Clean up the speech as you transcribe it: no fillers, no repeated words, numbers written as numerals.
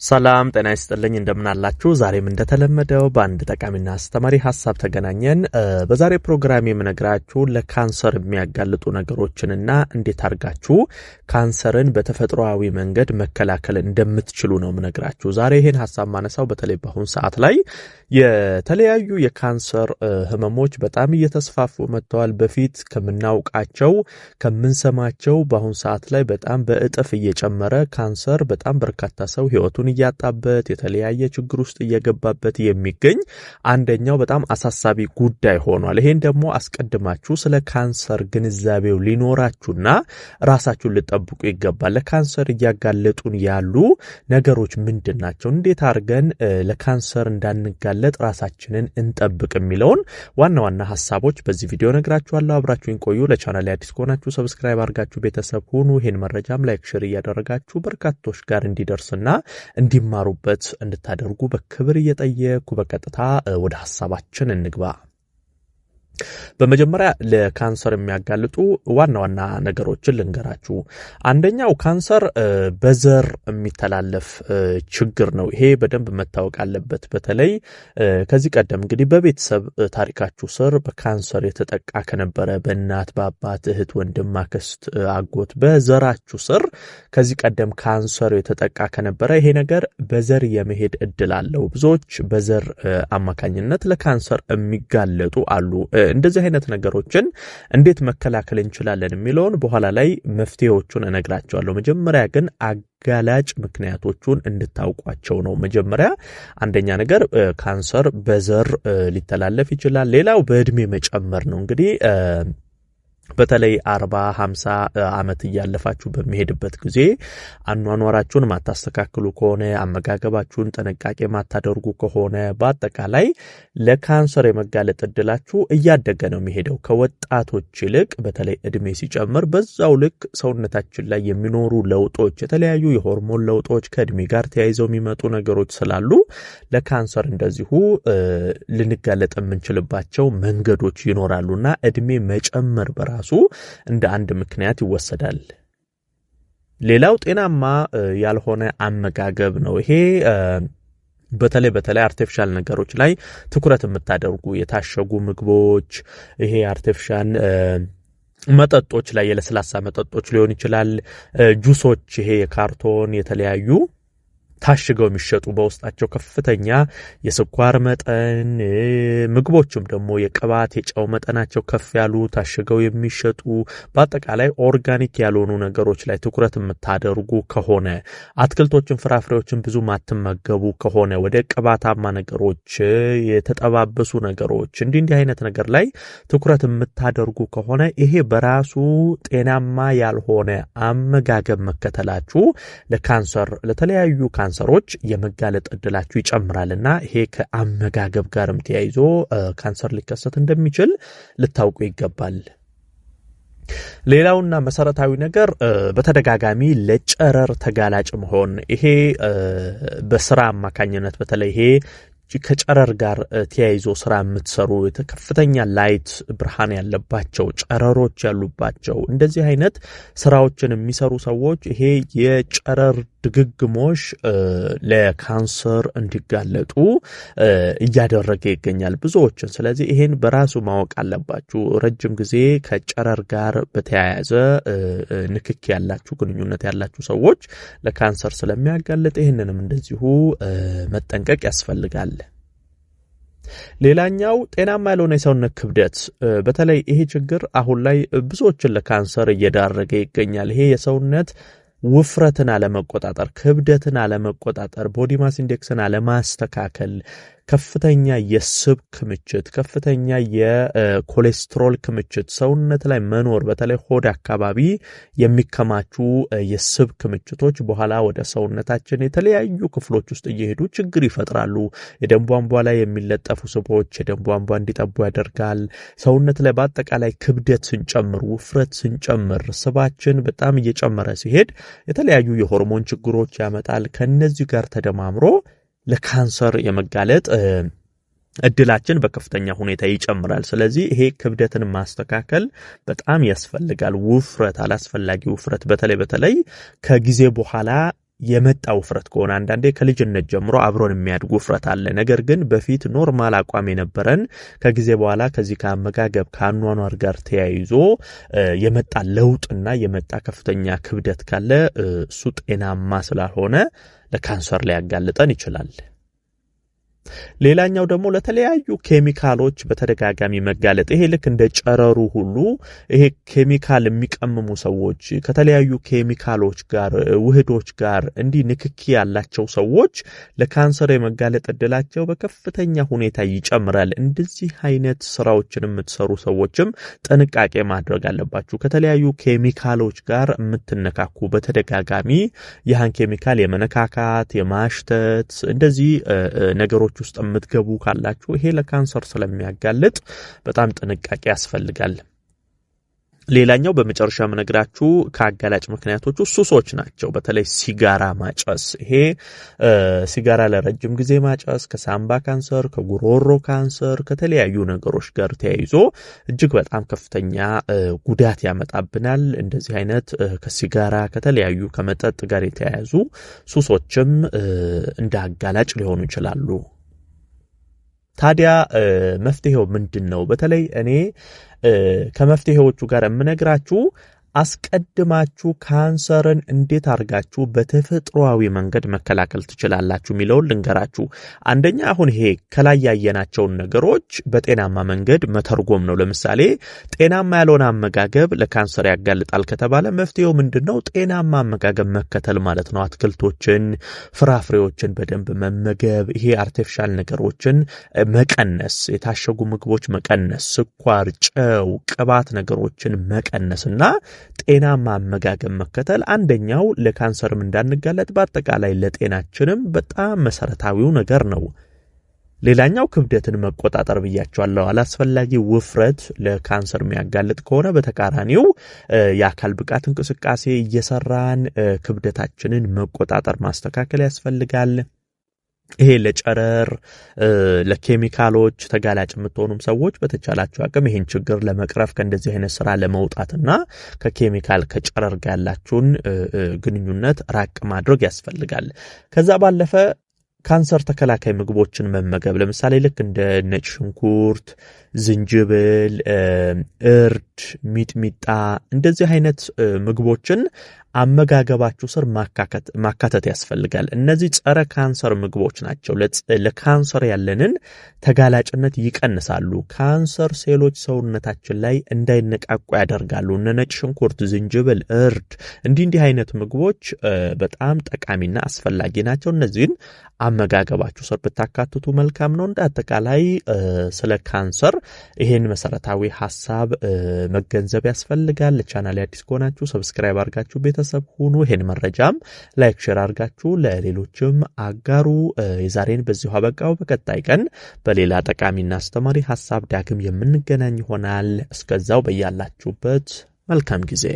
ሰላም ጤና ይስጥልኝ እንደምን አላችሁ ዛሬም እንደተለመደው በአንድ ጠቃሚና አስተማሪ ሐሳብ ተገናኘን በዛሬ ፕሮግራም የምነግራችሁ ለካንሰር የሚያጋልጡ ነገሮችንና እንዴት አርጋችሁ ካንሰርን በተፈጥሯዊ መንገድ መከላከል እንደምትችሉ ነው የምነግራችሁ ዛሬ ይሄን ሐሳብ ማነሳው በተለይ በአሁን ሰዓት ላይ የተለያዩ የካንሰር ህመሞች በጣም እየተስፋፉ መጥተዋል በፊት ከምናውቃቸው ከምንሰማቸው በአሁን ሰዓት ላይ በጣም በእጥፍ እየጨመረ ካንሰር በጣም በርካታ ሰው ህይወቱን እያጣበት የተለያየ ችግር ውስጥ እየገባበት የሚገኝ አንደኛው በጣም አሳሳቢ ጉዳይ ሆኗል ይሄን ደግሞ አስቀድማችሁ ስለ ካንሰር ግንዛቤው ሊኖራችሁና ራሳችሁን ልጠብቁ ይገባል ለካንሰር እያጋለጡን ያሉ ነገሮች ምንድናቸው እንዴት አርገን ለካንሰር እንዳንጋለጥ ራሳችንን እንጠብቅ የሚለውን ዋና ሐሳቦች በዚህ ቪዲዮ ነግራችኋለሁ አብራችሁን ቆዩ ለቻናሌ አዲስ ከሆናችሁ ሰብስክራይብ አድርጋችሁ ቤተሰብ ሁኑ ይሄን መረጃም ላይክ ሼር እያደረጋችሁ በርካቶች ጋር እንዲደርስና እንዲማሩበት እንድታደርጉ በክብር እየጠየቅኩ በቀጥታ ወደ ሐሳባችን እንግባ በመጀመሪያ ለካንሰር የሚያጋልጡ ዋና ነገሮችን ልንገራችሁ አንደኛው ካንሰር በዘር የሚተላለፍ ችግር ነው ይሄ በደንብ መታወቅ አለበት በተለይ ከዚህ ቀደም እንግዲህ በቤተሰብ ታሪካችሁ ስር በካንሰር የተጠቃ ከነበረ በእናት በአባት እህት ወንድም አክስት አጎት በዘራችሁ ስር ከዚህ ቀደም ካንሰር የተጠቃ ከነበረ ይሄ ነገር በዘር የመሄድ እድል አለው ብዙዎች በዘር አማካኝነት ለካንሰር የሚጋለጡ አሉ እንደዚህ አይነት ነገሮችን እንዴት መከላከል እንችላለን የሚለውን በኋላ ላይ መፍትሄዎቹን እነግራችኋለሁ መጀመሪያ ግን አጋላጭ ምክንያቶቹን እንድታውቋቸው ነው መጀመሪያ አንደኛ ነገር ካንሰር በዘር ሊተላለፍ ይችላል ሌላው በእድሜ መጨመር ነው እንግዲህ በተለይ 40-50 ዓመት እያለፋችሁ በሚሄድበት ጊዜ አኗኗራችሁን ማታስተካክሉ ከሆነ አመጋገባችሁን ጥንቃቄ ማታደርጉ ከሆነ በአጠቃላይ ለካንሰር የመጋለጥ እድላችሁ እያደገ ነው የሚሄደው ከወጣቶች ይልቅ በተለይ እድሜ ሲጨምር በዛው ልክ ሰውነታችን ላይ የሚኖሩ ለውጦች የተለያዩ የሆርሞን ለውጦች ከእድሜ ጋር ተያይዘው የሚመጡ ነገሮች ስላሉ ለካንሰር እንደዚሁ ልንጋለጥ የምንችልባቸው መንገዶች ይኖራሉና እድሜ መጨመር በራሱ እንደ አንድ ምክንያት ይወሰዳል ሌላው ጤናማ ያልሆነ አመጋገብ ነው ይሄ በተለይ አርቲፊሻል ነገሮች ላይ ትኩረት የምታደርጉ የታሸጉ ምግቦች ይሄ አርቲፊሻል መጠጦች ላይ የለስላሳ መጠጦች ሊሆን ይችላል ጁሶች ይሄ የካርቶን የተለያዩ ታሽገው የሚሸጡ በውስጣቸው ከፍተኛ የስኳር መጠን ምግቦችም ደግሞ የቅባት የጨው መጠናቸው ከፍ ያሉ ታሽገው የሚሸጡ በአጠቃላይ ኦርጋኒክ ያልሆኑ ነገሮች ላይ ትኩረት የምታደርጉ ከሆነ አትክልቶችን ፍራፍሬዎችን ብዙ ማትመገቡ ከሆነ ወደ ቅባታማ ነገሮች የተጠባበሱ ነገሮች እንዲህ አይነት ነገር ላይ ትኩረት የምታደርጉ ከሆነ ይሄ በራሱ ጤናማ ያልሆነ አመጋገብ መከተላችሁ ለካንሰር ለተለያዩ ካንሰሮች የመጋለጥ እድላችሁ ይጨምራልና ይሄ ከአመጋገብ ጋርም ተያይዞ ካንሰር ሊከሰት እንደሚችል ልታውቁ ይገባል ሌላውና መሰረታዊ ነገር በተደጋጋሚ ለጨረር ተጋላጭ መሆን ይሄ በስራ አማካኝነት በተለይ ይሄ ከጨረር ጋር ተያይዞ ስራ የምትሰሩ ከፍተኛ ላይት ብርሃን ያለባቸው ጨረሮች ያሉባቸው እንደዚህ አይነት ስራዎችን የሚሰሩ ሰዎች ይሄ የጨረር ድግግሞሽ ለካንሰር እንዲጋለጡ እያደረገ ይገኛል ብዙዎችን ስለዚህ ይሄን በራሱ ማወቅ አለባችሁ ረጅም ጊዜ ከጨረር ጋር በተያያዘ ንክኪ ያላችሁ ግንኙነት ያላችሁ ሰዎች ለካንሰር ስለሚያጋልጥ ይሄንንም እንደዚሁ መጠንቀቅ ያስፈልጋል ሌላኛው ጤናማ ያልሆነ የሰውነት ክብደት በተለይ ይሄ ችግር አሁን ላይ ብዙዎችን ለካንሰር እየዳረገ ይገኛል ይሄ የሰውነት ውፍረትን አለመቆጣጠር ክብደትን አለመቆጣጠር ቦዲ ማስ ኢንዴክስን አለማስተካከል ከፍተኛ የስብ ክምችት ከፍተኛ የኮሌስትሮል ክምችት ሰውነት ላይ መኖር በተለይ ሆድ አካባቢ የሚከማቹ የስብ ክምችቶች በኋላ ወደ ሰውነታችን የተለያዩ ክፍሎች ውስጥ እየሄዱ ችግር ይፈጥራሉ የደም ቧንቧ ላይ የሚለጠፉ ስቦች የደም ቧንቧ እንዲጠቡ ያደርጋል ሰውነት ላይ በአጠቃላይ ክብደት ስንጨምር ውፍረት ስንጨምር ስባችን በጣም እየጨመረ ሲሄድ የተለያዩ የሆርሞን ችግሮች ያመጣል ከነዚህ ጋር ተደማምሮ ለካንሰር የመጋለጥ እድላችን በከፍተኛ ሁኔታ ይጨምራል ስለዚህ ይሄ ክብደትን ማስተካከል በጣም ያስፈልጋል ውፍረት አላስፈላጊ ውፍረት በተለይ ከጊዜ በኋላ የመጣ ውፍረት ከሆነ አንዳንዴ ከልጅነት ጀምሮ አብሮን የሚያድጉ ውፍረት አለ። ነገር ግን በፊት ኖርማል አቋም የነበረን ከጊዜ በኋላ ከዚህ ከአመጋገብ ከአኗኗር ጋር ተያይዞ የመጣ ለውጥና የመጣ ከፍተኛ ክብደት ካለ እሱ ጤናማ ስላልሆነ ለካንሰር ሊያጋልጠን ይችላል። ሌላኛው ደግሞ ለተለያዩ ኬሚካሎች በተደጋጋሚ መጋለጥ ይሄ ልክ እንደ ጨረሩ ሁሉ ይሄ ኬሚካል የሚቀምሙ ሰዎች ከተለያዩ ኬሚካሎች ጋር ውህዶች ጋር እንዲህ ንክኪ ያላቸው ሰዎች ለካንሰር የመጋለጥ እድላቸው በከፍተኛ ሁኔታ ይጨምራል። እንደዚህ አይነት ስራዎችን የምትሰሩ ሰዎችም ጥንቃቄ ማድረግ አለባችሁ። ከተለያዩ ኬሚካሎች ጋር የምትነካኩ በተደጋጋሚ ያን ኬሚካል የመነካካት የማሽተት እንደዚህ ነገሮች ውስጥ የምትገቡ ካላችሁ ይሄ ለካንሰር ስለሚያጋልጥ በጣም ጥንቃቄ ያስፈልጋል። ሌላኛው በመጨረሻ መነግራችሁ ከአጋላጭ ምክንያቶች ሱሶች ናቸው። በተለይ ሲጋራ ማጨስ። ይሄ ሲጋራ ለረጅም ጊዜ ማጨስ ከሳምባ ካንሰር፣ ከጉሮሮ ካንሰር፣ ከተለያዩ ነገሮች ጋር ተያይዞ እጅግ በጣም ከፍተኛ ጉዳት ያመጣብናል። እንደዚህ አይነት ከሲጋራ ከተለያዩ ከመጠጥ ጋር የተያያዙ ሱሶችም እንደ አጋላጭ ሊሆኑ ይችላሉ። ታዲያ መፍትሄው ምንድነው? በተለይ እኔ ከመፍትሄዎቹ ጋር የምነግራችሁ አስቀድማችሁ ካንሰርን እንዴት አድርጋችሁ በተፈጥሯዊ መንገድ መከላከል ትችላላችሁ የሚለውን ልንገራችሁ። አንደኛ አሁን ይሄ ከላይ ያየናቸውን ነገሮች በጤናማ መንገድ መተርጎም ነው። ለምሳሌ ጤናማ ያልሆነ አመጋገብ ለካንሰር ያጋልጣል ከተባለ መፍትሄው ምንድነው? ጤናማ አመጋገብ መከተል ማለት ነው። አትክልቶችን፣ ፍራፍሬዎችን በደንብ መመገብ፣ ይሄ አርቲፊሻል ነገሮችን መቀነስ፣ የታሸጉ ምግቦች መቀነስ፣ ስኳር፣ ጨው፣ ቅባት ነገሮችን መቀነስና ጤናማ አመጋገብ መከተል አንደኛው ለካንሰርም እንዳንጋለጥ በአጠቃላይ ለጤናችንም በጣም መሰረታዊው ነገር ነው። ሌላኛው ክብደትን መቆጣጠር ብያቸዋለሁ። አላስፈላጊ ውፍረት ለካንሰር የሚያጋልጥ ከሆነ በተቃራኒው የአካል ብቃት እንቅስቃሴ እየሰራን ክብደታችንን መቆጣጠር ማስተካከል ያስፈልጋል። ይሄ ለጨረር ለኬሚካሎች ተጋላጭ የምትሆኑም ሰዎች በተቻላችሁ አቅም ይሄን ችግር ለመቅረፍ ከእንደዚህ አይነት ስራ ለመውጣትና ከኬሚካል ከጨረር ጋር ያላችሁን ግንኙነት ራቅ ማድረግ ያስፈልጋል። ከዛ ባለፈ ካንሰር ተከላካይ ምግቦችን መመገብ ለምሳሌ ልክ እንደ ነጭ ሽንኩርት፣ ዝንጅብል፣ እርድ፣ ሚጥሚጣ እንደዚህ አይነት ምግቦችን አመጋገባችሁ ስር ማካተት ያስፈልጋል። እነዚህ ጸረ ካንሰር ምግቦች ናቸው። ለካንሰር ያለንን ተጋላጭነት ይቀንሳሉ። ካንሰር ሴሎች ሰውነታችን ላይ እንዳይነቃቁ ያደርጋሉ። እነ ነጭ ሽንኩርት፣ ዝንጅብል፣ እርድ እንዲህ አይነት ምግቦች በጣም ጠቃሚና አስፈላጊ ናቸው። እነዚህን አመጋገባችሁ ስር ብታካትቱ መልካም ነው። እንደ አጠቃላይ ስለ ካንሰር ይሄን መሰረታዊ ሐሳብ መገንዘብ ያስፈልጋል። ለቻናሌ አዲስ ከሆናችሁ ሰብስክራይብ አድርጋችሁ ቤተሰብ ሁኑ። ይሄን መረጃም ላይክ ሼር አድርጋችሁ ለሌሎችም አጋሩ። የዛሬን በዚሁ አበቃው። በቀጣይ ቀን በሌላ ጠቃሚና አስተማሪ ሐሳብ ዳግም የምንገናኝ ይሆናል። እስከዛው በያላችሁበት መልካም ጊዜ